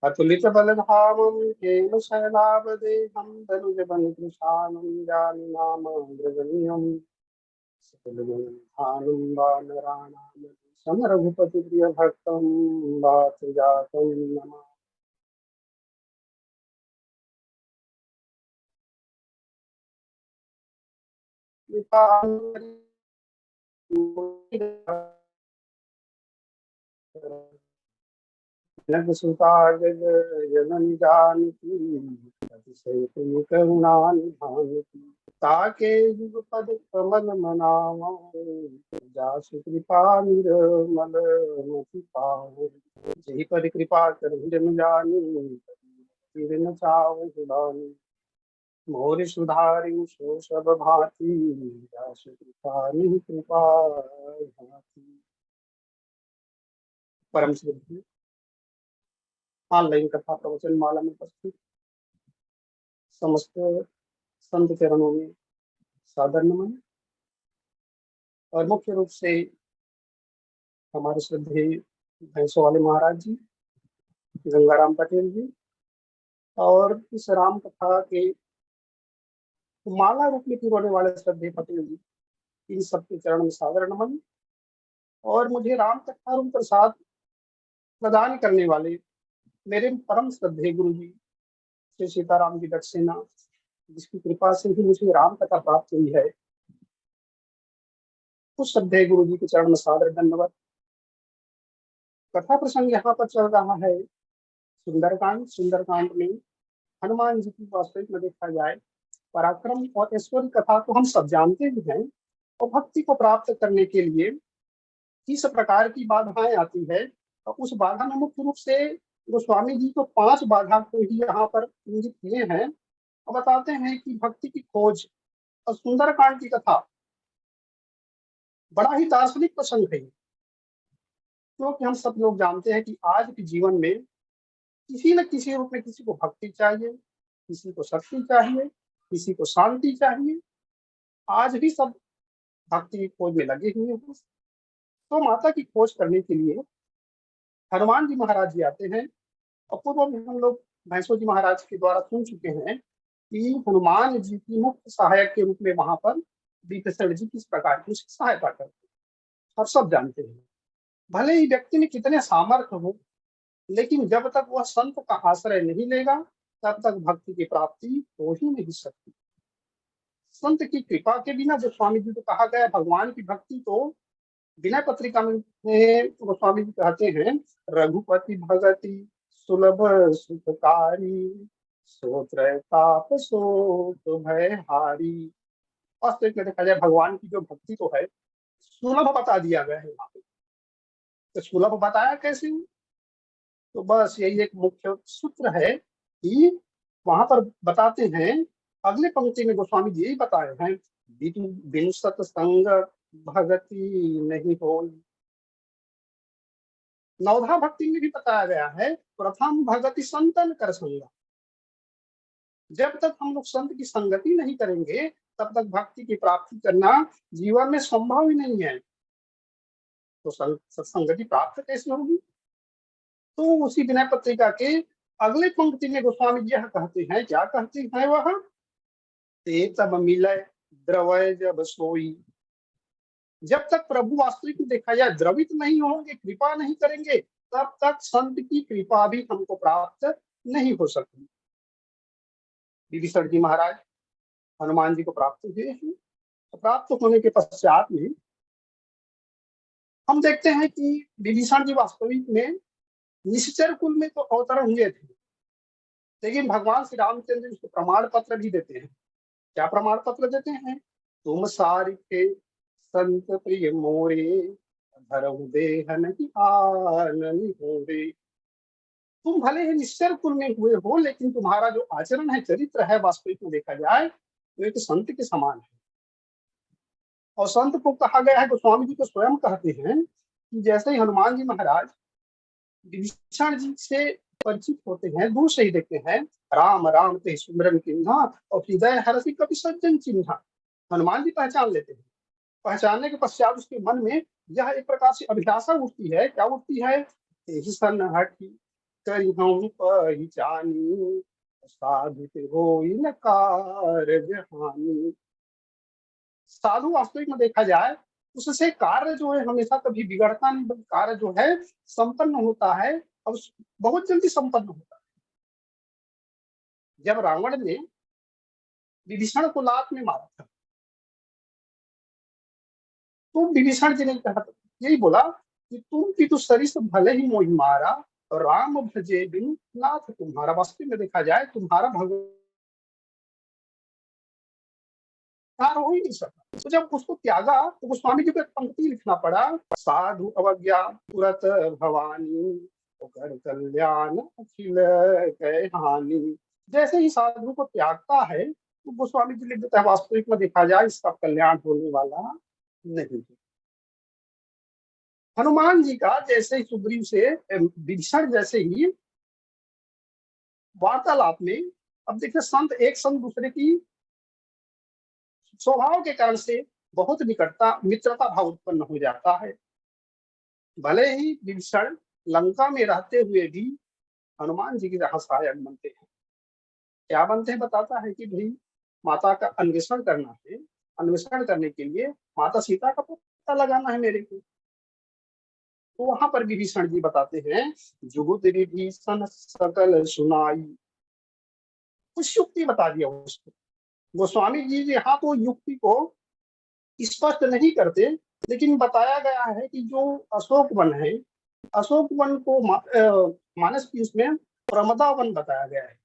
अतुलित बलधामं केन शैलावदेहं धनुजबलकृशानं जानुनामाग्रगण्यं सकलगुणधानं वानराणां समरघुपतिप्रियभक्तं वातजातं नमामि। जनकसुता जग जननी जानकी अतिशय करुणा निधानकी ताके युगपद कमल मनावा जासु कृपा निर्मल मति पावै जेहि पर कृपा करहु जन जानी तीर न चावै जुलानी मोर सुधारि सो सब भांति जासु कृपा निहि कृपा भांति। परम श्रद्धेय ऑनलाइन कथा प्रवचन माला में उपस्थित समस्त संत चरणों में सादर नमन। और मुख्य रूप से हमारे श्रद्धेय भैंसों वाले महाराज जी, गंगाराम पटेल जी और इस राम कथा के माला रूप में पिरोने वाले श्रद्धेय पटेल जी, इन सबके चरण में सादर नमन। और मुझे राम कथा रूप प्रसाद प्रदान करने वाले मेरे परम श्रद्धेय गुरु जी श्री सीताराम जी सक्सेना, जिसकी कृपा से ही मुझे राम कथा प्राप्त हुई है, उस श्रद्धेय गुरु जी के चरण में सादर धन्यवाद। कथा प्रसंग यहाँ पर चल रहा है सुंदरकांड। सुंदरकांड में हनुमान जी की वास्तविक में देखा जाए पराक्रम और ऐश्वर्य कथा तो हम सब जानते ही हैं, और भक्ति को प्राप्त करने के लिए किस प्रकार की बाधाएं आती है, और उस बाधा में मुख्य रूप से गोस्वामी जी तो 5 बाधा को ही यहाँ पर इंगित किए हैं और बताते हैं कि भक्ति की खोज और सुंदरकांड की कथा बड़ा ही दार्शनिक प्रसंग है, क्योंकि हम सब लोग जानते हैं कि आज के जीवन में किसी न किसी रूप में किसी को भक्ति चाहिए, किसी को शक्ति चाहिए, किसी को शांति चाहिए। आज भी सब भक्ति की खोज में लगे हुए हैं। तो माता की खोज करने के लिए हनुमान जी महाराज जी आते हैं। और पूर्व में हम लोग भैंसो जी महाराज के द्वारा सुन चुके हैं कि हनुमान जी की मुख्य सहायक के रूप में वहां पर विभीषण जी किस प्रकार की उसकी सहायता करते हैं, हम सब जानते हैं। भले ही व्यक्ति में कितने सामर्थ्य हो, लेकिन जब तक वह संत का आश्रय नहीं लेगा तब तक भक्ति की प्राप्ति हो ही नहीं सकती। संत की कृपा के बिना, जो स्वामी जी को कहा गया भगवान की भक्ति तो विनय पत्रिका में गोस्वामी जी कहते हैं, रघुपति भगति सुलभ सुखकारी सोत्र ताप सोत भय हारी। वास्तविक में देखा जाए भगवान की जो भक्ति तो है सुलभ बता दिया गया है यहाँ पे। तो सुलभ बताया कैसे? तो बस यही एक मुख्य सूत्र है कि वहां पर बताते हैं, अगले पंक्ति में गोस्वामी जी यही बताए हैं, बिनु सत्संग भगति नहीं हो। नवधा भक्ति में भी बताया गया है, प्रथम भगति संतन कर संगा। जब तक हम लोग संत की संगति नहीं करेंगे तब तक भक्ति की प्राप्ति करना जीवन में संभव ही नहीं है। तो सत्संगति प्राप्त कैसे होगी? तो उसी विनय पत्रिका के अगले पंक्ति में गोस्वामी जी यह कहते हैं, क्या कहते हैं वह, ते तब मिलय द्रवय जब सोई। जब तक प्रभु वास्तविक में देखा जाए द्रवित नहीं होंगे, कृपा नहीं करेंगे, तब तक संत की कृपा भी हमको प्राप्त नहीं हो सकती। विभीषण जी महाराज हनुमान जी को प्राप्त हुए हैं। प्राप्त होने के पश्चात में हम देखते हैं कि विभीषण जी वास्तविक में निश्चर कुल में तो अवतरण हुए थे, लेकिन भगवान श्री रामचंद्र उसको प्रमाण पत्र भी देते हैं। क्या प्रमाण पत्र देते हैं? तुम सारिके संत प्रिय मोरे, धरहु देहन की आननि होरे। तुम भले ही निश्चर कुल में हुए हो, लेकिन तुम्हारा जो आचरण है, चरित्र है, वास्तविक में देखा जाए तो एक संत के समान है। और संत को कहा गया है, गोस्वामी जी को स्वयं कहते हैं कि जैसे ही हनुमान जी महाराज विभीषण जी से परिचित होते हैं, दूर से ही देखते हैं, राम राम ते सुमिरन किन्हा और हृदय हरषि कपि सज्जन चिन्हा। हनुमान जी पहचान लेते हैं। पहचानने के पश्चात उसके मन में यह एक प्रकार से अभिलाषा उठती है। क्या उठती है? तेहि सन हठि करिहउँ पहिचानी, साधित होई न कारज हानि। साधु वास्तविक में देखा जाए उससे कार्य जो है हमेशा कभी बिगड़ता नहीं, बल्कि कार्य जो है संपन्न होता है और बहुत जल्दी संपन्न होता है। जब रावण ने विभीषण को लात में मारा था, तो विभीषण जी ने कहा, यही बोला कि तुम पितु सरिस भले ही मोहि मारा, और राम भजे बिनु नाथ तुम्हारा। वास्तविक में देखा जाए तुम्हारा भगवान हो ही नहीं सकता। तो जब उसको त्यागा तो गोस्वामी जी को एक पंक्ति लिखना पड़ा, साधु अवज्ञा तुरत भवानी, कर कल्याण अखिल कह हानि। जैसे ही साधु को त्यागता है तो गोस्वामी जी लिख देता है, वास्तविक में देखा जाए इसका कल्याण होने वाला नहीं है। हनुमान जी का जैसे ही सुग्रीव से विभीषण जैसे ही वार्तालाप में, अब देखिए संत एक संग दूसरे की स्वभाव के कारण से बहुत निकटता मित्रता भाव उत्पन्न हो जाता है। भले ही विभीषण लंका में रहते हुए भी हनुमान जी की तरह सहायक बनते हैं। क्या बनते हैं? बताता है कि भाई माता का अन्वेषण करना है, अन्वेषण करने के लिए माता सीता का पता लगाना है मेरे को। तो वहां पर विभीषण जी बताते हैं, जुगुत विभीषण सकल सुनाई। कुछ युक्ति बता दिया उसको। गोस्वामी जी यहाँ तो युक्ति को स्पष्ट नहीं करते, लेकिन बताया गया है कि जो अशोक वन है, अशोक वन को मानस पीस में प्रमदा वन बताया गया है।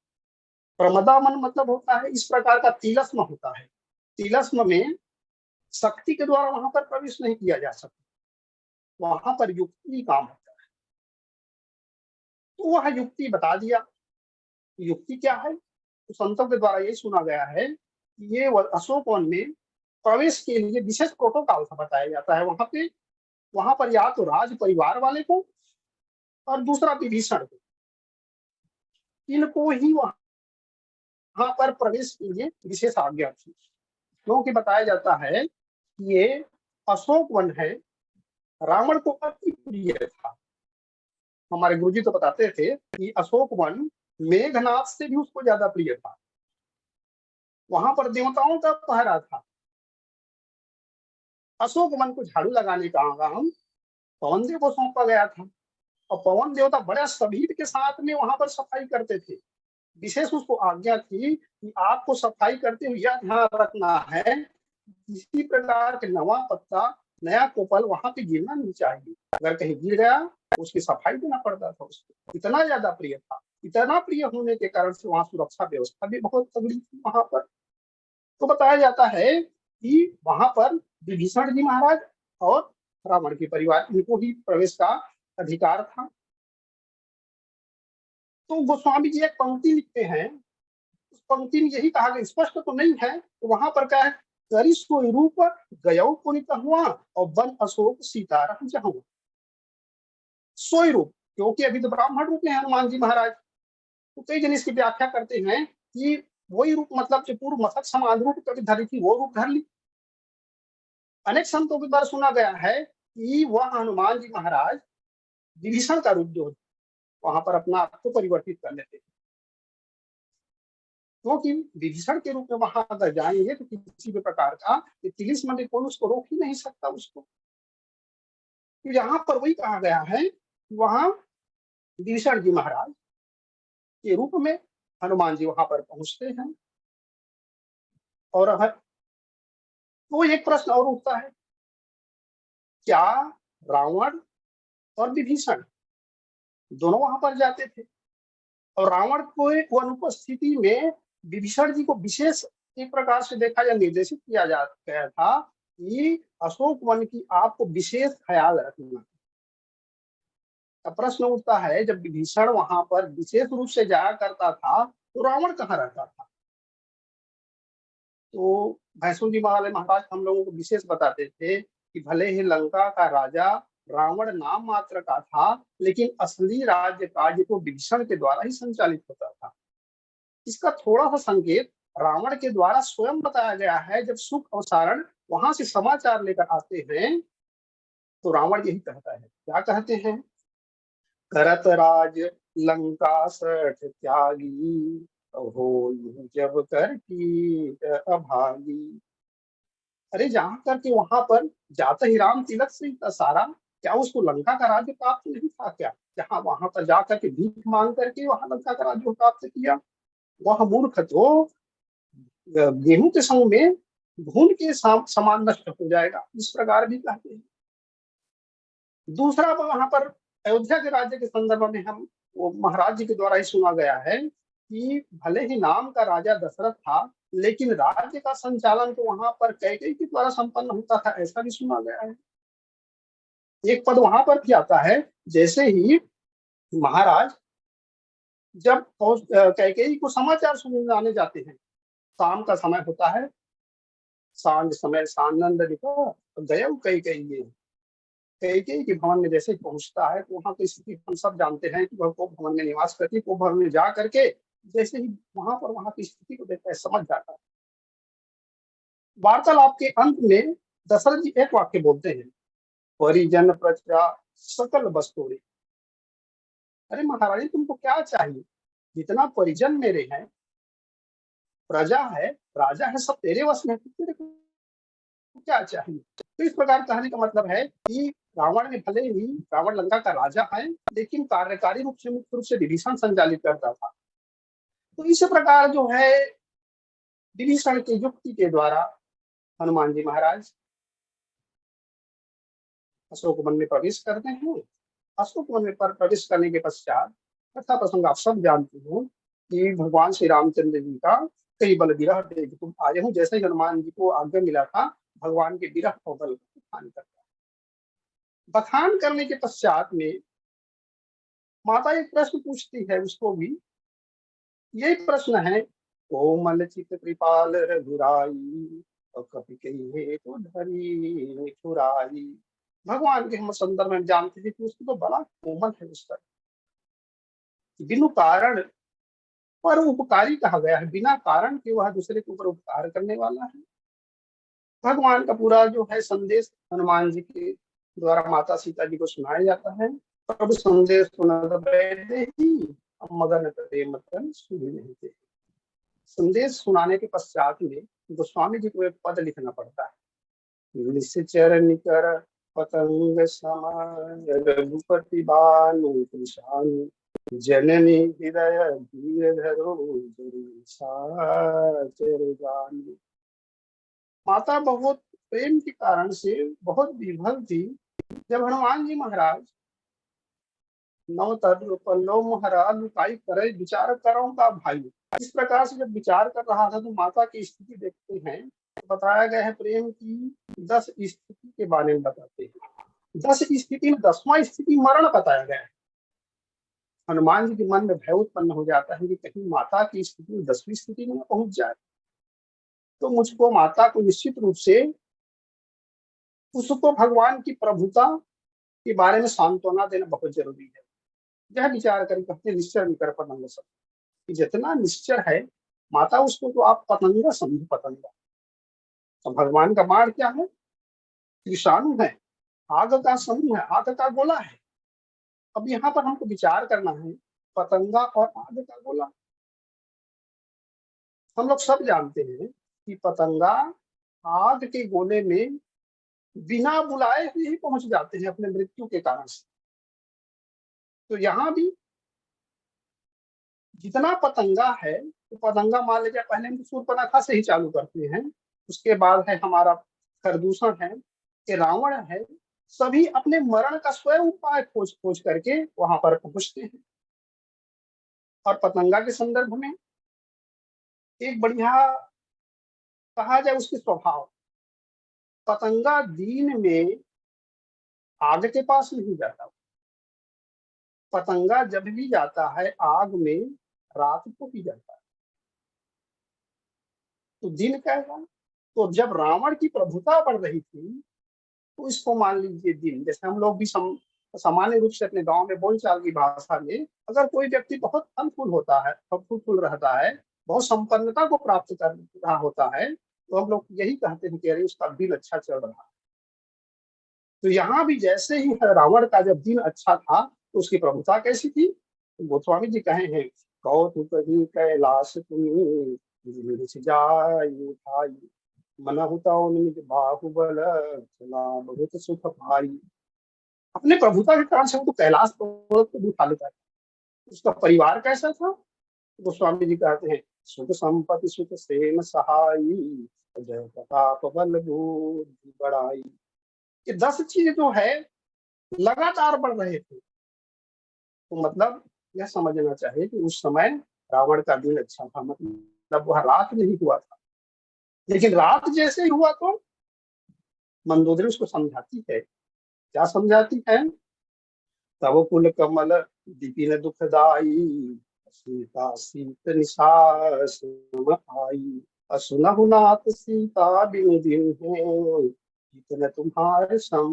प्रमदा वन मतलब होता है इस प्रकार का तिलस्म होता है। तिलस्म में शक्ति के द्वारा वहां पर प्रवेश नहीं किया जा सकता, वहां पर युक्ति काम होता है। तो वह युक्ति बता दिया। युक्ति क्या है? तो संतों के द्वारा ये सुना गया है कि ये अशोक वन में प्रवेश के लिए विशेष प्रोटोकॉल बताया जाता है। वहां पर या तो राज परिवार वाले को और दूसरा विभीषण को, इनको ही वहां पर प्रवेश के लिए विशेष आज्ञा थी। क्योंकि बताया जाता है कि ये अशोक वन है, रावण को अति प्रिय था। हमारे गुरुजी तो बताते थे कि अशोक वन मेघनाथ से भी उसको ज्यादा प्रिय था। वहां पर देवताओं का पहरा था। अशोक वन को झाड़ू लगाने का काम पवन देव को सौंपा गया था, और पवन देवता बड़े सभीर के साथ में वहां पर सफाई करते थे। विशेष उसको आज्ञा थी कि आपको सफाई करते हुए यह ध्यान रखना है, किसी प्रकार के नवा पत्ता, नया कोपल वहां पे गिरना नहीं चाहिए। अगर कहीं गिर गया तो उसकी सफाई देना पड़ता था उसको। इतना ज्यादा प्रिय था। इतना प्रिय होने के कारण से वहां सुरक्षा व्यवस्था भी बहुत तगड़ी थी वहां पर। तो बताया जाता है कि वहां पर विभीषण जी महाराज और रावण के परिवार, इनको ही प्रवेश का अधिकार था। तो गोस्वामी जी एक पंक्ति लिखते हैं, उस पंक्ति में यही कहा गया, स्पष्ट तो नहीं है, तो वहां पर क्या है, करी सोई रूप गयो पुनित हुआ और वन अशोक सीता रह जहु। सोई रूप, क्योंकि अभी तो ब्राह्मण रूप में हनुमान जी महाराज। तो कई जन इसकी व्याख्या करते हैं कि वही रूप मतलब जो पूर्व मसक समान रूप कभी धरी थी, वो रूप धर ली। अनेक संतों के द्वारा सुना गया है कि वह हनुमान जी महाराज विभीषण का रूप जो वहां पर अपना आप को परिवर्तित कर लेते हैं। क्योंकि विभीषण के रूप में वहां अगर जाएंगे तो किसी भी प्रकार का तिलिस्म में कौन उसको रोक ही नहीं सकता उसको। तो यहाँ पर वही कहा गया है, वहां विभीषण जी महाराज के रूप में हनुमान जी वहां पर पहुंचते हैं। और तो एक प्रश्न और उठता है, क्या रावण और विभीषण दोनों वहां पर जाते थे? और रावण को एक अनुपस्थिति में विभीषण जी को विशेष एक प्रकार से देखा या निर्देशित किया जा गया था कि अशोक वन की आपको विशेष ख्याल रखना। अब प्रश्न उठता है, जब विभीषण वहां पर विशेष रूप से जाया करता था तो रावण कहाँ रहता था? तो भैंसुर जी महाराज हम लोगों को विशेष बताते थे कि भले ही लंका का राजा रावण नाम मात्र का था, लेकिन असली राज्य कार्य को विभीषण के द्वारा ही संचालित होता था। इसका थोड़ा सा संकेत रावण के द्वारा स्वयं बताया गया है। जब सुख और सारण वहां से समाचार लेकर आते हैं तो रावण यही कहता है, क्या कहते हैं? करत राज लंका सठ त्यागी, हो जब कर की अभागी। अरे जहां करके वहां पर जाते ही राम तिलक से सारा, क्या उसको लंका का राज्य प्राप्त नहीं था क्या? जहां वहां पर जाकर के भीख मांग करके वहां लंका का राज्य प्राप्त किया। वह मूर्ख तो गेहूं के संग में घून के समान नष्ट हो जाएगा, इस प्रकार भी कहते हैं। दूसरा वहां पर अयोध्या के राज्य के संदर्भ में हम वो महाराज जी के द्वारा ही सुना गया है कि भले ही नाम का राजा दशरथ था, लेकिन राज्य का संचालन तो वहां पर कैकेयी के द्वारा संपन्न होता था, ऐसा भी सुना गया है। एक पद वहां पर भी आता है, जैसे ही महाराज जब कैकेयी को समाचार सुनाने जाते हैं, शाम का समय होता है, सांझ समय सानंद गया कैकेयी कैकेयी के भवन में जैसे पहुंचता है तो वहां की स्थिति हम सब जानते हैं कि वह को भवन में निवास करती, को भवन में जा करके जैसे ही वहां पर वहां की स्थिति को देखता है समझ जाता है। वार्तालाप के अंत में दशरथ जी एक वाक्य बोलते हैं, परिजन प्रजा सकल वस्तुरी। अरे महारानी तुमको क्या चाहिए? जितना परिजन मेरे हैं, प्रजा है, राजा है, सब तेरे वश में, तेरे को क्या चाहिए? तो इस प्रकार कहने का मतलब है कि रावण ने भले ही रावण लंका का राजा है, लेकिन कार्यकारी रूप से मुख्य रूप से विभीषण संचालित करता था। तो इस प्रकार जो है विभीषण की युक्ति के द्वारा हनुमान जी महाराज अशोक वन में प्रवेश करते हैं। अशोक वन में प्रवेश करने के पश्चात कथा प्रसंग आप सब जानते हो कि भगवान श्री रामचंद्र जी का कई बल विरह देख तुम आए हूँ, जैसे ही हनुमान जी को आज्ञा मिला था भगवान के विरह और बल का बखान करता। बखान करने के पश्चात में माता एक प्रश्न पूछती है उसको भी, ये प्रश्न है, कोमल चित कृपाल रघुराई और कपि कही तो धरी छुराई। भगवान के हम संदर्भ में जानते हैं कि उसको तो बड़ा कोमल है, उसका बिनु कारण पर उपकारी कहा गया है, बिना कारण के वह दूसरे के ऊपर उपकार करने वाला है। भगवान का पूरा जो है संदेश हनुमान जी के द्वारा माता सीता जी को सुनाया जाता है। प्रभु संदेश सुनत बैठे ही मगन करे मतन सुनि नहीं थे। संदेश सुनाने के पश्चात में गोस्वामी जी को एक पद लिखना पड़ता है, निश्चर निकर पतंग समान रघुपति बानु कृशानु जननी हृदय धीर धरो साचर जानी। माता बहुत प्रेम के कारण से बहुत विभल थी। जब हनुमान जी महाराज नव पल्लव महाराज लुकाई करे विचार करो का भाई, इस प्रकार से जब विचार कर रहा था तो माता की स्थिति देखते हैं, तो बताया गया है प्रेम की 10 स्थिति के बारे में बताते हैं। 10 स्थिति में 10वां स्थिति मरण बताया गया है। हनुमान जी के मन में भय उत्पन्न हो जाता है कि कहीं माता की स्थिति 10वीं स्थिति में पहुंच जाए, तो मुझको माता को निश्चित रूप से उसको भगवान की प्रभुता के बारे में सांत्वना देना बहुत जरूरी है। यह विचार कर कहते निश्चय निकर पतंग सब, जितना निश्चय है माता उसको तो आप पतंगा समझो, पतंगा। तो भगवान का बाण क्या है? विषाणु है, आग का समूह है, आग का गोला है। अब यहाँ पर हमको विचार करना है, पतंगा और आग का गोला, हम लोग सब जानते हैं कि पतंगा आग के गोले में बिना बुलाए हुए ही पहुंच जाते हैं अपने मृत्यु के कारण से। तो यहाँ भी जितना पतंगा है, तो पतंगा मान लीजिए पहले हम शूर्पणखा से ही चालू करते हैं, उसके बाद है हमारा खरदूषण है, ये रावण है, सभी अपने मरण का स्वयं उपाय खोज खोज करके वहां पर पहुंचते हैं। और पतंगा के संदर्भ में एक बढ़िया कहा जाए उसके स्वभाव, पतंगा दिन में आग के पास नहीं जाता, पतंगा जब भी जाता है आग में रात को ही जाता है। तो दिन कैसा, तो जब रावण की प्रभुता बढ़ रही थी, तो इसको मान लीजिए दिन, जैसे हम लोग भी सामान्य रूप से अपने गांव में बोलचाल की भाषा में, अगर कोई व्यक्ति बहुत फल होता है, फल रहता है, बहुत संपन्नता को प्राप्त कर रहा होता है, तो हम लोग यही कहते हैं कि अरे उसका दिन अच्छा चल रहा है। तो यहाँ भी जैसे ही रावण का जब दिन अच्छा था, तो उसकी प्रभुता कैसी थी, तो गोस्वामी जी कहे हैं, कौतुक ही कैलाश तुम्हें जाई उठाई, मनहुताओ निज बाहुबल चला बहुत सुख पाई। अपने प्रभुता के कारण से वो तो कैलाश पर्वत को भी उठा लेता है। उसका परिवार कैसा था, गोस्वामी जी कहते हैं, सुख संपत्ति सुख सेन सहाई, जय प्रताप बल बुद्धि बढ़ाई। ये 10 चीज जो है लगातार बढ़ रहे थे। तो मतलब यह समझना चाहिए कि उस समय रावण का दिन अच्छा था, मतलब वह रात नहीं हुआ था। लेकिन रात जैसे ही हुआ तो मंदोदरी उसको समझाती है, क्या समझाती है, तब कुल कमल विपिन दुखदाई, सीता सीत निशास आई, असुनहु नाथ सीता बिनु दिन है, जितने तुम्हारे सम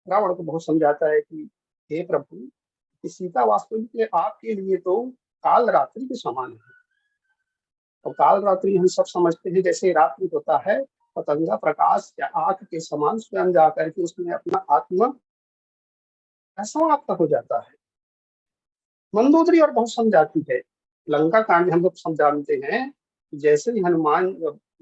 रावण को बहुत समझाता है कि हे प्रभु, कि सीता वास्तविक में आपके लिए तो काल रात्रि के समान है। और काल रात्रि हम सब समझते हैं जैसे रात्रि होता है, पतंगा प्रकाश या आंख के समान स्वयं जाकर के उसमें अपना आत्मा समाप्त हो जाता है। मंदोदरी और बहुत समझाती है, लंका कांड में हम लोग समझाते हैं, जैसे ही हनुमान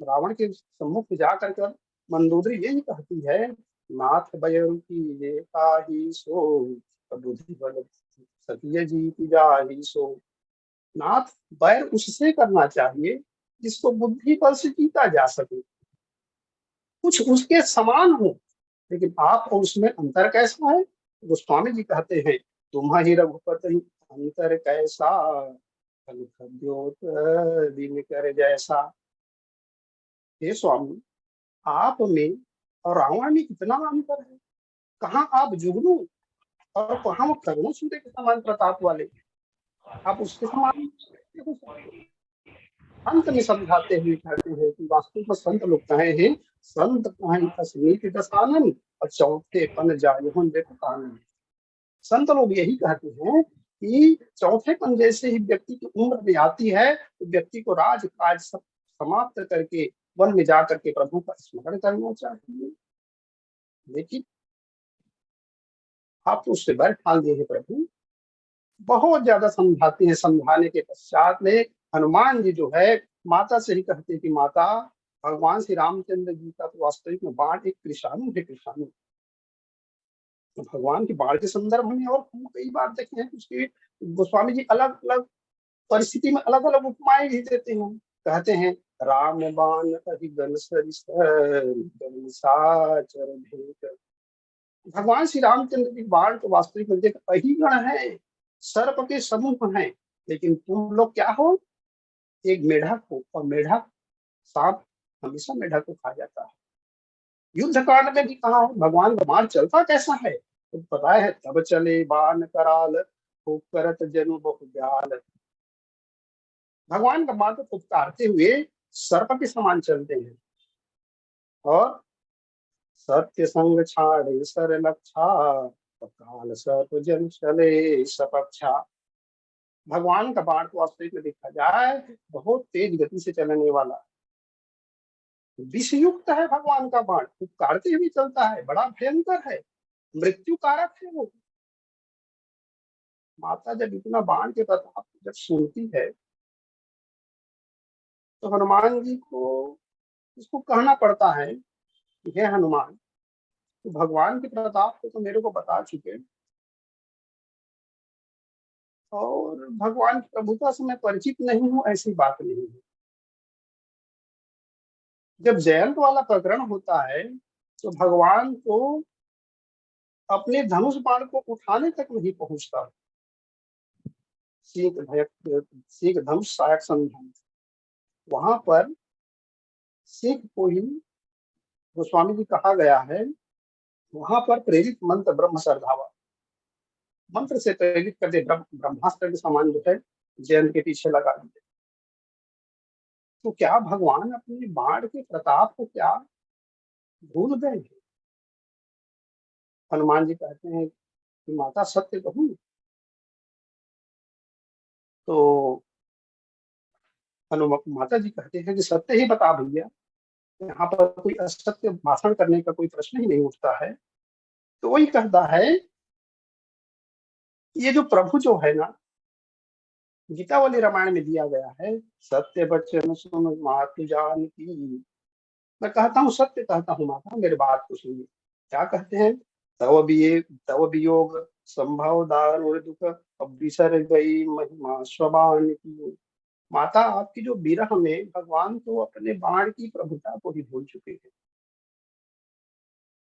रावण के सम्मुख जा करके मंदोदरी यही कहती है, नाथ बयरु की ये ताहि सो, बुद्धि बल सतिय जीति जाहि सो। नाथ, बैर उससे करना चाहिए जिसको बुद्धि बल से जीता जा सके, कुछ उसके समान हो। लेकिन आप और उसमें अंतर कैसा है, गोस्वामी जी कहते हैं, तुम्हारी रघुपति अंतर कैसा, द्योत दिन कर जैसा। हे स्वामी, आप में और रावण में इतना अंतर है, कहाँ आप जुगनू और कहाँ वो करुण सूर्य के समान प्रताप वाले, आप उसके समान हो सकते। अंत में समझाते हुए कहते हैं कि वास्तव में संत लोग कहे हैं, संत कहें अस्मित दसानन और चौथे पन जाय कानन। संत लोग यही कहते हैं कि चौथे पन जैसे ही व्यक्ति की उम्र में आती है, तो व्यक्ति को राज काज सब समाप्त करके वन में जा करके प्रभु का स्मरण करना चाहिए। लेकिन आप तो उससे बैर ठान दिए हैं प्रभु। बहुत ज्यादा समझाते हैं, समझाने के पश्चात में हनुमान जी जो है माता से ही कहते हैं कि माता, भगवान श्री रामचंद्र जी का तो वास्तविक में बाण एक कृषाणु है, कृषाणु। तो भगवान के बाण के संदर्भ में और हम कई बार देखे हैं, उसके गोस्वामी जी अलग अलग परिस्थिति में अलग अलग उपमाएं भी देते हैं। कहते हैं, राम बाण अहि गण सरिस गणिसाचर भेंट। भगवान श्री रामचंद्र जी बाण तो वास्तविक में देख अहिगण है, सर्प के समूह हैं, लेकिन तुम लोग क्या हो, एक मेढक हो, और मेढक सांप हमेशा मेढक को खा जाता है। युद्ध कांड में भी कहा है भगवान का बाण चलता कैसा है, तो पता है, तब चले बाण कराल, खूब करत जनु बहु ब्याल। भगवान का बाण को फुटकारते हुए सर्प के समान चलते हैं। और सत्य संग छाड़े सर लक्षा, काल सर्प जन चले सपक्षा। भगवान का बाण को वास्तविक में देखा जाए बहुत तेज गति से चलने वाला, विषयुक्त है भगवान का बाण, फुटकारते हुए चलता है, बड़ा भयंकर है, मृत्यु कारक है वो। माता जब इतना बाण के प्रताप जब सुनती है तो हनुमान जी को उसको कहना पड़ता है कि हे हनुमान, तो भगवान के प्रताप को तो मेरे को बता चुके और भगवान की प्रभुता से मैं परिचित नहीं हूँ, ऐसी बात नहीं है। जब जयंत वाला प्रकरण होता है तो भगवान को अपने धनुष बाण को उठाने तक नहीं पहुंचता। सीख धनुष सहायक संधान, वहां पर सीख को ही गोस्वामी जी कहा गया है, वहां पर प्रेरित मंत्र ब्रह्म सरधावा, मंत्र से प्रेरित कर दे, ब्रह्मास्त्र के समान जो है जयंत के पीछे लगा दिए। तो क्या भगवान अपने बाण के प्रताप को क्या भूल गए? हनुमान जी कहते हैं कि माता सत्य कहूँ तो हनुमान माता जी कहते हैं कि सत्य ही बता भैया, यहाँ पर कोई असत्य भाषण करने का कोई प्रश्न ही नहीं उठता है। तो वही कहता है, ये जो प्रभु जो है ना, गीता वाली रामायण में दिया गया है, सत्य बच्चन सुन मातु जान की। मैं कहता हूँ सत्य कहता हूँ माता, मेरी बात को सुनिए। क्या कहते हैं? तव वियोग संभव दारुण दुख, अब बिसर गई महिमा स्वबान की। माता, आपकी जो विरह में भगवान तो अपने बाण की प्रभुता को ही भूल चुके हैं।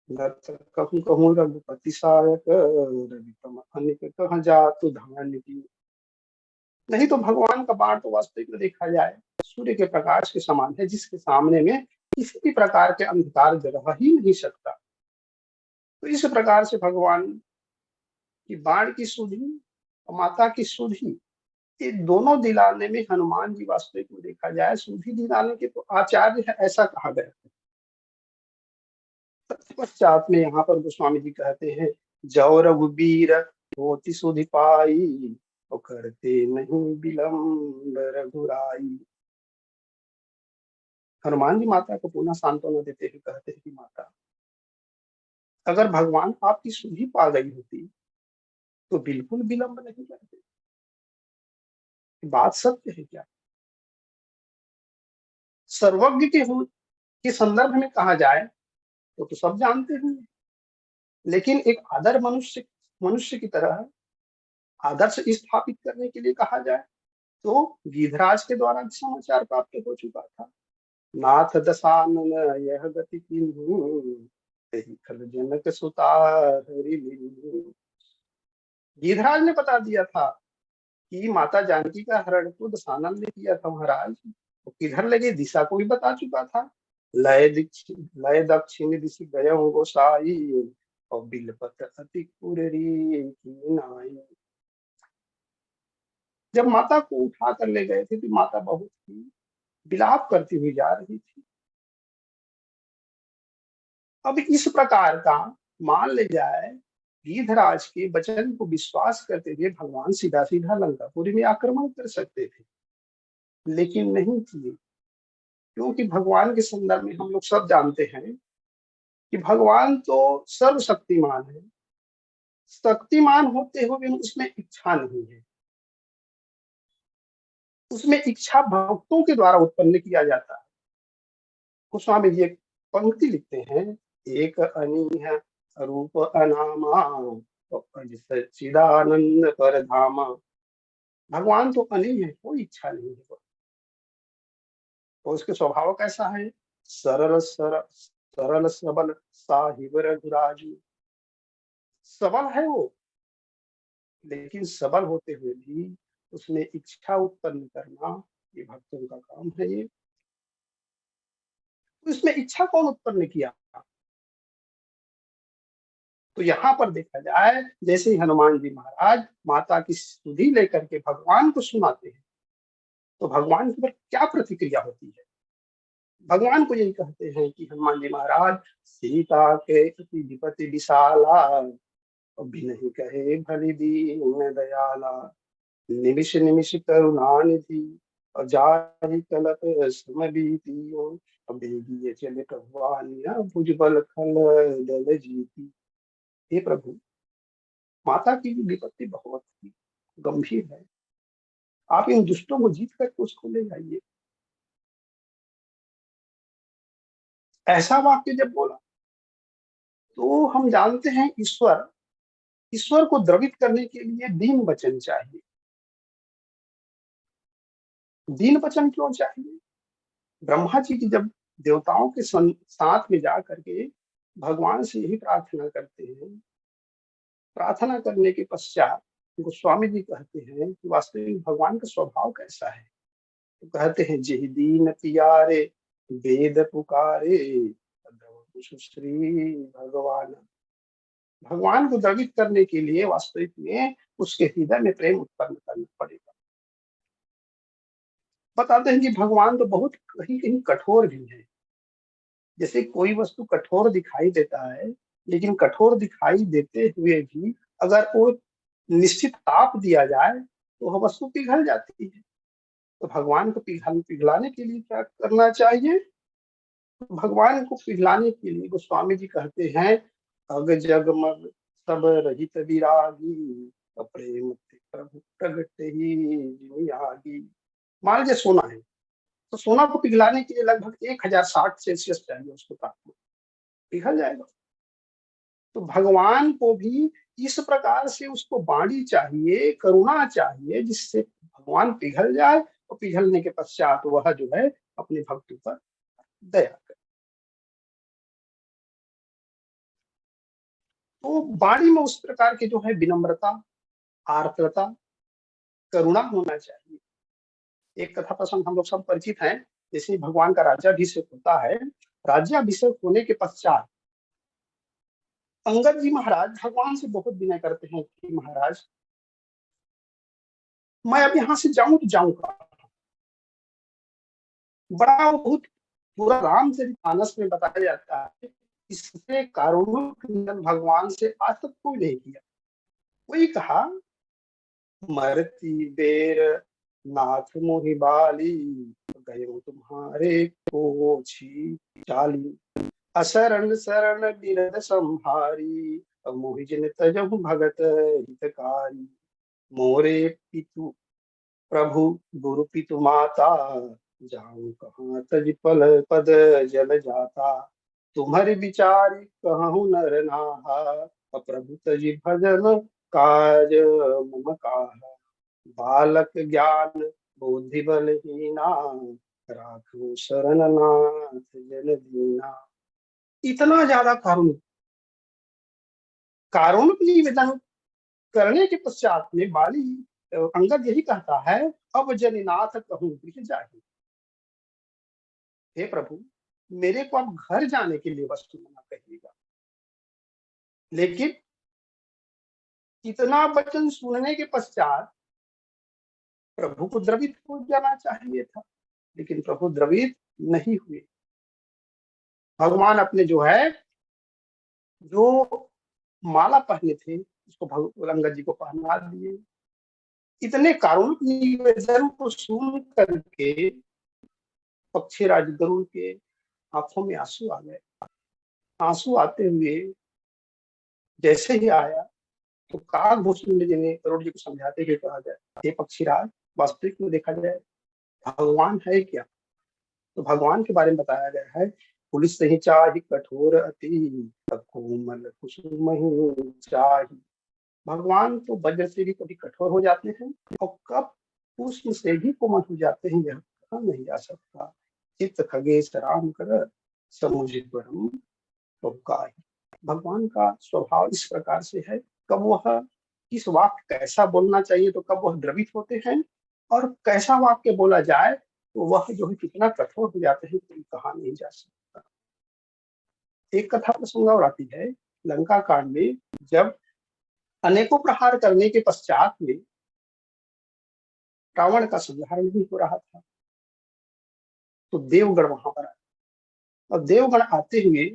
कहूँ कहूँ रघुपति सायक, रवितम अनिक कहाँ जातु धान्य की। नहीं तो भगवान का बाण तो वास्तविक में देखा जाए सूर्य के प्रकाश के समान है, जिसके सामने में किसी भी प्रकार के अंधकार रह ही नहीं सकता। तो इस प्रकार से भगवान की बाण की सुधि और माता की सुधि, ये दोनों दिलाने में हनुमान जी वास्तविक में देखा जाए सुधि दिलाने के तो आचार्य है, ऐसा कहा गया है। तत्पश्चात में यहाँ पर गोस्वामी जी कहते हैं, जौ रघुबीर होति सुधि पाई, और करते नहीं विलम्ब रघुराई। हनुमान जी माता को पुनः सांत्वना देते हुए कहते हैं कि माता, अगर भगवान आपकी सुधि पा गई होती तो बिल्कुल विलंब नहीं करते। बात सत्य है क्या? सर्वज्ञ के संदर्भ में कहा जाए तो सब जानते हैं, लेकिन एक आदर मनुष्य मनुष्य की तरह आदर्श स्थापित करने के लिए कहा जाए तो गिधराज के द्वारा समाचार प्राप्त हो चुका था। नाथ दशानन यह गति कीन्हु, तेहि खल जनक सुता हरि लीन्हु। गिधराज ने बता दिया था कि माता जानकी का हरण तो दशानन ने किया था महाराज। तो किधर लगे दिशा को भी बता चुका था। लय दक्षिण दिशि गय गोसाई, और बिलपत अति कुररी की नाई। जब माता को उठा कर ले गए थे तो माता बहुत ही विलाप करती हुई जा रही थी। अब इस प्रकार का मान ले जाए, गिधराज के वचन को विश्वास करते हुए भगवान सीधा सीधा लंकापुरी में आक्रमण कर सकते थे, लेकिन नहीं किए। क्योंकि भगवान के संदर्भ में हम लोग सब जानते हैं कि भगवान तो सर्वशक्तिमान है। शक्तिमान होते हुए उसमें इच्छा नहीं है। उसमें इच्छा भक्तों के द्वारा उत्पन्न किया जाता है। गोस्वामी जी एक पंक्ति लिखते हैं, एक अनीह रूप अनामा, सच्चिदानंद पर धामा। भगवान तो अनीह है, कोई इच्छा नहीं है। तो उसके स्वभाव कैसा है? सरल सबल साहिब रघुराजू। सबल है वो, लेकिन सबल होते हुए भी उसमें इच्छा उत्पन्न करना ये भक्तों का काम है। ये तो इसमें इच्छा कौन उत्पन्न किया? तो यहाँ पर देखा जाए, जैसे ही हनुमान जी महाराज माता की स्तुति लेकर के भगवान को सुनाते हैं तो भगवान की पर क्या प्रतिक्रिया होती है? भगवान को यही कहते हैं कि हनुमान जी महाराज, सीता के अति विपति विशाला, नहीं कहे भली दीन दयाला, निमिष निमिष करुणा निधि, और जाहि कलप सम बीतियो, बेगिए चले प्रभुआनिया भुजबल खल दल जीती। हे प्रभु, माता की विपत्ति बहुत ही गंभीर है। आप इन दुष्टों को जीत करके उसको ले जाइए। ऐसा वाक्य जब बोला तो हम जानते हैं ईश्वर ईश्वर को द्रवित करने के लिए दीन वचन चाहिए। दीन वचन क्यों चाहिए? ब्रह्मा जी की जब देवताओं के साथ में जा करके भगवान से यही प्रार्थना करते हैं, प्रार्थना करने के पश्चात गोस्वामी जी कहते हैं कि वास्तविक भगवान का स्वभाव कैसा है। तो कहते हैं जेहि दीन पियारे वेद पुकारे श्री भगवान। भगवान को द्रवित करने के लिए वास्तविक में उसके हृदय में प्रेम उत्पन्न करना पड़ेगा। बताते हैं कि भगवान तो बहुत कहीं कहीं कठोर भी है। जैसे कोई वस्तु कठोर दिखाई देता है, लेकिन कठोर दिखाई देते हुए भी अगर वो निश्चित ताप दिया जाए तो वह वस्तु पिघल जाती है। तो भगवान को पिघलाने के लिए क्या करना चाहिए? भगवान को पिघलाने के लिए गोस्वामी जी कहते हैं अग जगमग सब रहित विरागी प्रेम प्रभु प्रगट ही जिनि आगी। मान लीजिए सोना है, तो सोना को पिघलाने के लिए लगभग 1060 सेल्सियस चाहिए, उसको तापमान पिघल जाएगा। तो भगवान को भी इस प्रकार से उसको वाणी चाहिए, करुणा चाहिए, जिससे भगवान पिघल जाए और पिघलने के पश्चात वह जो है अपने भक्तों पर दया करे। तो वाणी में उस प्रकार की जो है विनम्रता, आर्द्रता, करुणा होना चाहिए। एक कथा प्रसंग हम लोग सब परिचित हैं। जैसे भगवान का राज्याभिषेक होता है, राज्याभिषेक होने के पश्चात अंगद जी महाराज भगवान से बहुत विनय करते हैं कि महाराज मैं अब यहाँ से जाऊं तो जाऊं कहाँ? बड़ा बहुत पूरा रामचरितमानस में बताया जाता है, इससे कारुण्य भगवान से आज तक कोई नहीं किया। कोई कहा मरती बेर नाथ मोहि बाली गयो तुम्हारे को छी चाली असरण शरण बिरद संहारी मोहि जिन तजहु भगत हितकारी मोरे पितु प्रभु गुरु पितु माता जाऊं कहाँ तज पल पद जल जाता तुम्हारे विचारी कहूँ नर नाहा प्रभु तज भजन काज मम काहा बालक ज्ञान बुद्धि बलहीना राखो शरण नाथ जन दीना। इतना ज्यादा कारुण निवेदन करने के पश्चात में बाली अंगद यही कहता है अब जनिनाथ कहूँ गृह जाहि। हे प्रभु, मेरे को अब घर जाने के लिए वस्तु मना कहिएगा। लेकिन इतना वचन सुनने के पश्चात प्रभु को द्रवित हो जाना चाहिए था, लेकिन प्रभु द्रवित नहीं हुए। भगवान अपने जो है जो माला पहने थे उसको अंगद जी को पहना दिए। इतने कारुणिक निवेदन को सुन करके पक्षीराज गरुड़ के आंखों में आंसू आ गए। आंसू आते हुए जैसे ही आया तो काकभूषण जी ने गरुड़ जी को समझाते हुए कहा जाए हे पक्षीराज, वास्तविक में देखा जाए भगवान है क्या? तो भगवान के बारे में बताया गया है पुलिस नहीं चाही कठोर अति कोमल कुसुम चाही। भगवान तो वज्र से भी कभी कठोर हो जाते हैं और कब पुष्प से भी कोमल हो जाते हैं, यह कहा नहीं जा सकता। चित्त खगेश राम कर समुझ परम उपकारी। भगवान का स्वभाव इस प्रकार से है, कब वह किस वाक्य कैसा बोलना चाहिए तो कब वह द्रवित होते हैं, और कैसा वाक्य बोला जाए तो वह जो है कितना कठोर हो जाते हैं कोई कहा नहीं जा सकता। एक कथा प्रसंग और आती है लंका कांड में, जब अनेकों प्रहार करने के पश्चात में रावण का संहार नहीं हो रहा था, तो देवगण वहां पर आए और देवगण आते हुए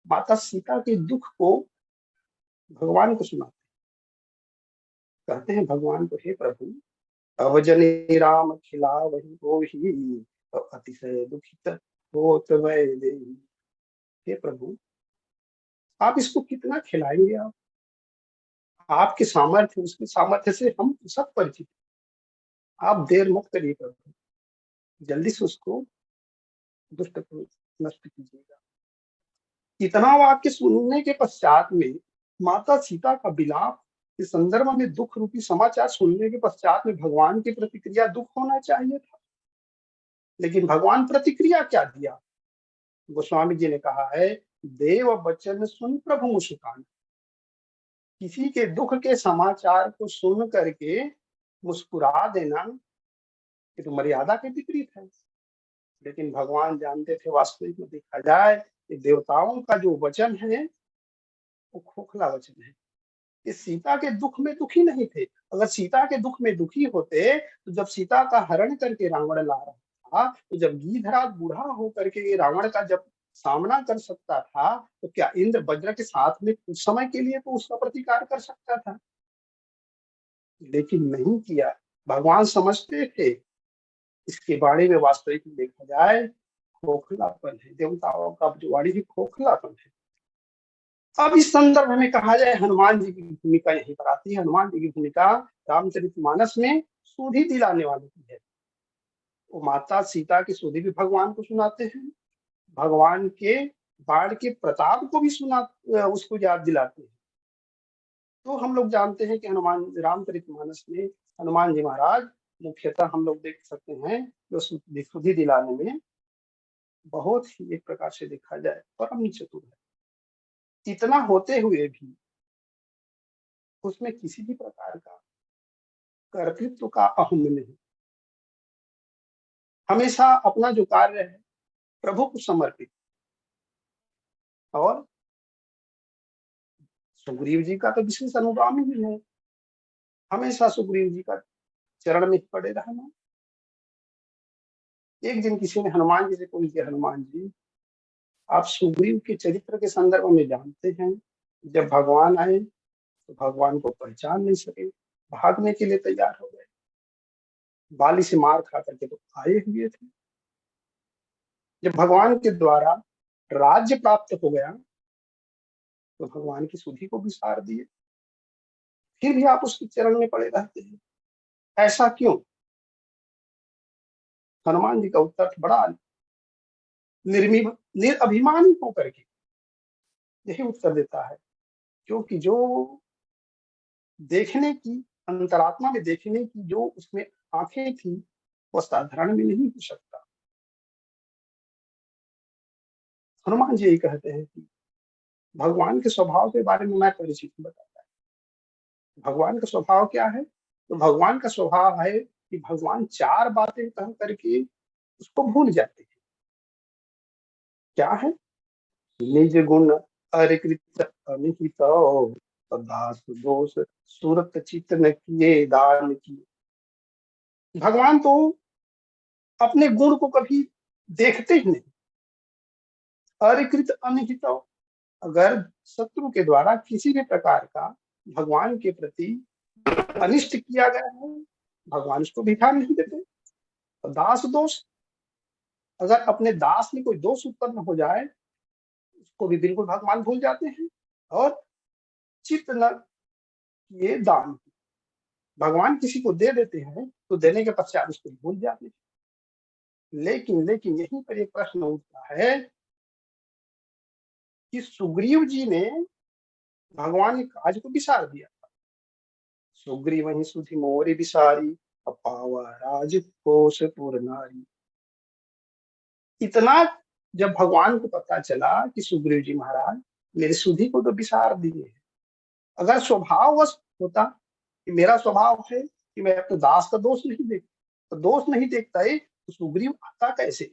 माता सीता के दुख को भगवान को सुनाते। कहते हैं भगवान को हे प्रभु अवजनी राम खिला वही हो ही तो अतिशय दुखित होत वै देहि। हे प्रभु, आप इसको कितना खिलाएंगे? आप आपके सामर्थ्य उसके सामर्थ्य से हम सब परिचित। आप देर मत करिए प्रभु, जल्दी से उसको दुष्ट को नष्ट कीजिएगा। इतना वाक्य सुनने के पश्चात में माता सीता का विलाप के संदर्भ में दुख रूपी समाचार सुनने के पश्चात में भगवान की प्रतिक्रिया दुख होना चाहिए था, लेकिन भगवान प्रतिक्रिया क्या दिया? गोस्वामी जी ने कहा है, देव वचन सुन प्रभु मुस्कान। किसी के दुख के समाचार को सुन करके मुस्कुरा देना ये तो मर्यादा के विपरीत है। लेकिन भगवान जानते थे वास्तविक में देखा जाए कि देवताओं का जो वचन है वो खोखला वचन है। ये सीता के दुख में दुखी नहीं थे। अगर सीता के दुख में दुखी होते तो जब सीता का हरण करके रावण ला रहा था, तो जब गीधराज बूढ़ा होकर के रावण का जब सामना कर सकता था, तो क्या इंद्र वज्र के साथ में कुछ समय के लिए तो उसका प्रतिकार कर सकता था? लेकिन नहीं किया। भगवान समझते थे इसके बारे में वास्तविक में देखा जाए खोखलापन है, देवताओं का जो वाणी भी खोखलापन है। अब इस संदर्भ में कहा जाए हनुमान जी की भूमिका यहीं पर आती है। हनुमान जी की भूमिका रामचरितमानस में सुधि दिलाने वाली की है। वो माता सीता की सुधि भी भगवान को सुनाते हैं, भगवान के बाण के प्रताप को भी सुना उसको याद दिलाते हैं। तो हम लोग जानते हैं कि हनुमान रामचरितमानस में हनुमान जी महाराज मुख्यतः हम लोग देख सकते हैं जो सुधि दिलाने में बहुत ही एक प्रकार से देखा जाए परम चतुर है। इतना होते हुए भी उसमें किसी भी प्रकार का कर्तृत्व का अहम नहीं, हमेशा अपना जो कार्य है प्रभु को समर्पित। और सुग्रीव जी का तो विशेष अनुगामी ही है, हमेशा सुग्रीव जी का चरण में पड़े रहना। एक दिन किसी ने हनुमान जी से पूछ दिया, हनुमान जी आप सुग्रीव के चरित्र के संदर्भ में जानते हैं, जब भगवान आए तो भगवान को पहचान नहीं सके, भागने के लिए तैयार हो गए, बाली से मार खा करके तो आए हुए थे। जब भगवान के द्वारा राज्य प्राप्त हो गया तो भगवान की सुधि को विसार दिए, फिर भी आप उसके चरण में पड़े रहते हैं, ऐसा क्यों? हनुमान जी का उत्तर बड़ा निरअभिमानी होकर के यही उत्तर देता है, क्योंकि जो देखने की अंतरात्मा में देखने की जो उसमें आंखें थी वो साधारण में नहीं हो सकता। हनुमान जी यही कहते हैं कि भगवान के स्वभाव के बारे में मैं परिचित हूँ, बताता है भगवान का स्वभाव क्या है। तो भगवान का स्वभाव है कि भगवान चार बातें कह करके उसको भूल जाते हैं। क्या है? निज गुण अरिकृत अनिहित दास दोष सूरत चित्त न किए दान की। भगवान तो अपने गुण को कभी देखते ही नहीं। अरिकृत अनिहित, अगर शत्रु के द्वारा किसी भी प्रकार का भगवान के प्रति अनिष्ट किया गया है, भगवान उसको भी ध्यान नहीं देते। दास दोष, अगर अपने दास में कोई दोष उत्पन्न हो जाए उसको भी बिल्कुल भगवान भूल जाते हैं। और चित्त न ये दान, भगवान किसी को दे देते हैं तो देने के पश्चात उसको भूल जाते हैं। लेकिन लेकिन यहीं पर एक प्रश्न उठता है कि सुग्रीव जी ने भगवान के काज को विसार दिया। सुग्रीव वही सुधि मोरी विसारी, अपावा राज कोश पुर नारी। इतना जब भगवान को पता चला कि सुग्रीव जी महाराज मेरी सुधि को तो विसार दिए हैं, अगर स्वभाववश होता कि मेरा स्वभाव है कि मैं अपने दास का दोष नहीं देखता, तो दोष नहीं देखता है तो सुग्रीव आता कैसे?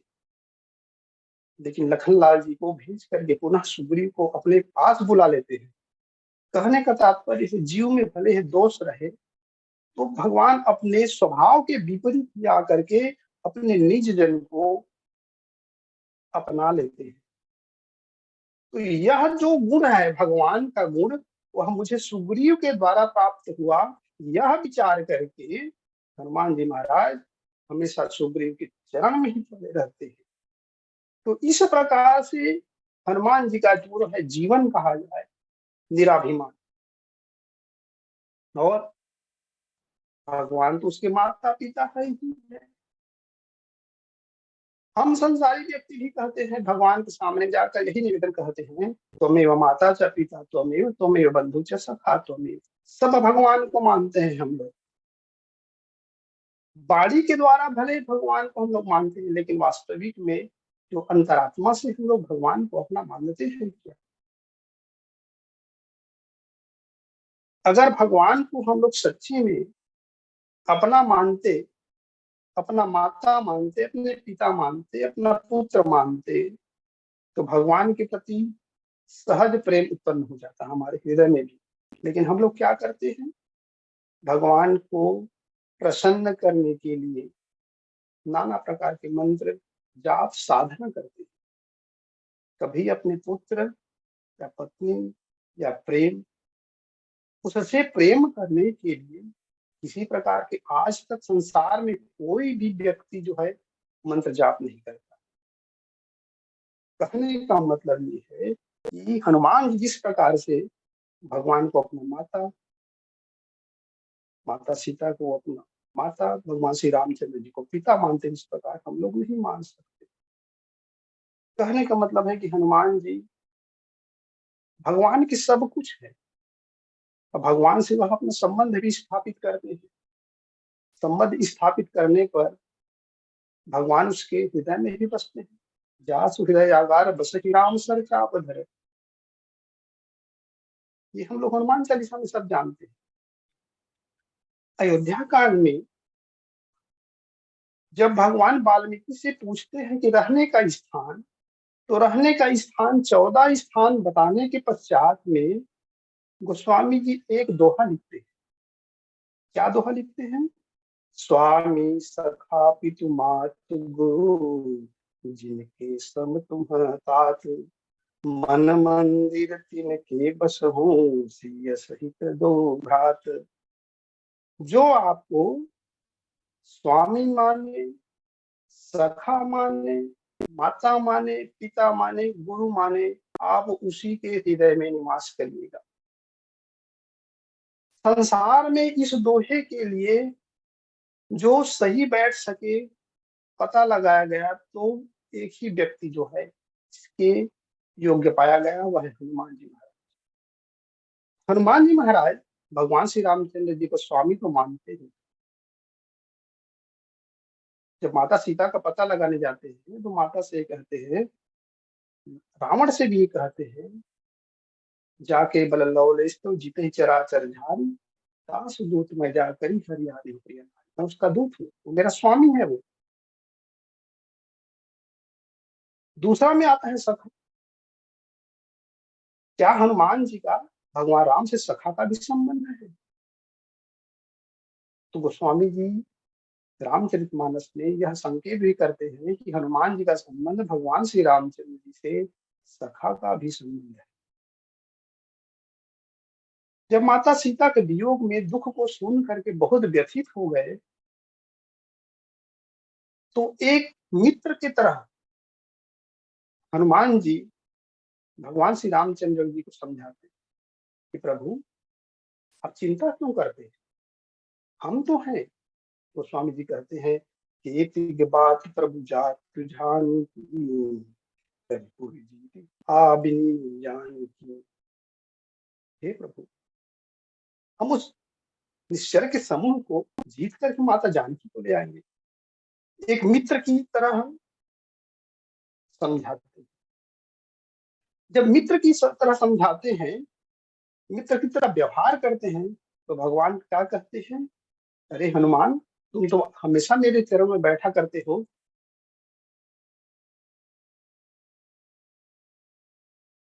लेकिन लखन लाल जी को भेज करके पुनः सुग्रीव को अपने पास बुला लेते हैं। कहने का तात्पर्य है जीव में भले ही दोष रहे तो भगवान अपने स्वभाव के विपरीत जा करके अपने निज जन को अपना लेते हैं। तो यह जो गुण है भगवान का गुण, वह मुझे सुग्रीव के द्वारा प्राप्त हुआ, यह विचार करके हनुमान जी महाराज हमेशा सुग्रीव के चरण में ही पड़े रहते हैं। तो इस प्रकार से हनुमान जी का जो है जीवन कहा जाए निराभिमान। और भगवान तो उसके माता पिता है ही है। हम संसारी व्यक्ति भी कहते हैं भगवान के सामने जाकर यही निवेदन कहते हैं, त्वमेव माता च पिता त्वमेव त्वमेव बंधु च सखा त्वमेव। सब भगवान को मानते हैं हम लोग, वाणी के द्वारा भले भगवान को हम लोग मानते हैं, लेकिन वास्तविक में जो अंतरात्मा से हम लोग भगवान को अपना मानते हैं क्या? अगर भगवान को हम लोग सच्ची में अपना मानते, अपना माता मानते, अपने पिता मानते, अपना पुत्र मानते, तो भगवान के प्रति सहज प्रेम उत्पन्न हो जाता हमारे हृदय में भी। लेकिन हम लोग क्या करते हैं, भगवान को प्रसन्न करने के लिए नाना प्रकार के मंत्र जाप साधना करते हैं। कभी अपने पुत्र या पत्नी या प्रेम, उससे प्रेम करने के लिए किसी प्रकार के आज तक संसार में कोई भी व्यक्ति जो है मंत्र जाप नहीं करता। कहने का मतलब ये है कि हनुमान जी जिस प्रकार से भगवान को अपना माता, माता सीता को अपना माता, भगवान श्री रामचंद्र जी को पिता मानते हैं, इस प्रकार हम लोग नहीं मान सकते। कहने का मतलब है कि हनुमान जी भगवान की सब कुछ है, और भगवान से वह अपना संबंध भी स्थापित करते हैं। संबंध स्थापित करने पर भगवान उसके हृदय में भी बसते हैं। जासु हृदय आगार बसहि राम सर चाप धरे। ये हम लोग हनुमान चालीसा में सब जानते हैं। अयोध्या कांड में जब भगवान वाल्मीकि से पूछते हैं कि रहने का स्थान, तो रहने का स्थान 14 स्थान बताने के पश्चात में गोस्वामी जी एक दोहा लिखते हैं। क्या दोहा लिखते हैं? स्वामी सखा पितु मातु गुरु, जिनके सम तुम तात, मन मंदिर तिनके बस हूँ, सिय सहित दो भ्रात। जो आपको स्वामी माने, सखा माने, माता माने, पिता माने, गुरु माने, आप उसी के हृदय में निवास करिएगा। संसार में इस दोहे के लिए जो सही बैठ सके पता लगाया गया, तो एक ही व्यक्ति जो है इसके योग्य पाया गया, वह है हनुमान जी महाराज। हनुमान जी महाराज भगवान श्री रामचंद्र जी को स्वामी तो मानते हैं। जब माता सीता का पता लगाने जाते हैं तो माता से कहते हैं, रावण से भी कहते हैं, जाके बल लौलेश तो जीते चराचर झारी, दास दूत में जाकर हरियाली प्रिय। मैं उसका दूत हूँ, वो मेरा स्वामी है। वो दूसरा में आता है सखा। क्या हनुमान जी का भगवान राम से सखा का भी संबंध है? तो गोस्वामी जी रामचरितमानस में यह संकेत भी करते हैं कि हनुमान जी का संबंध भगवान श्री रामचंद्र जी से सखा का भी संबंध है। जब माता सीता के वियोग में दुख को सुन करके बहुत व्यथित हो गए, तो एक मित्र की तरह हनुमान जी भगवान श्री रामचंद्र जी को समझाते कि प्रभु आप चिंता क्यों करते हैं, हम तो हैं। तो स्वामी जी कहते हैं कि एक बात प्रभु जात जान पूरी जी आ बिनी जान की। हे प्रभु, हम उस निश्चर के समूह को जीत करके माता जानकी को ले आएंगे। एक मित्र की तरह हम समझाते हैं। जब मित्र की तरह समझाते हैं, मित्र की तरह व्यवहार करते हैं, तो भगवान क्या कहते हैं, अरे हनुमान, तुम तो हमेशा मेरे चरणों में बैठा करते हो,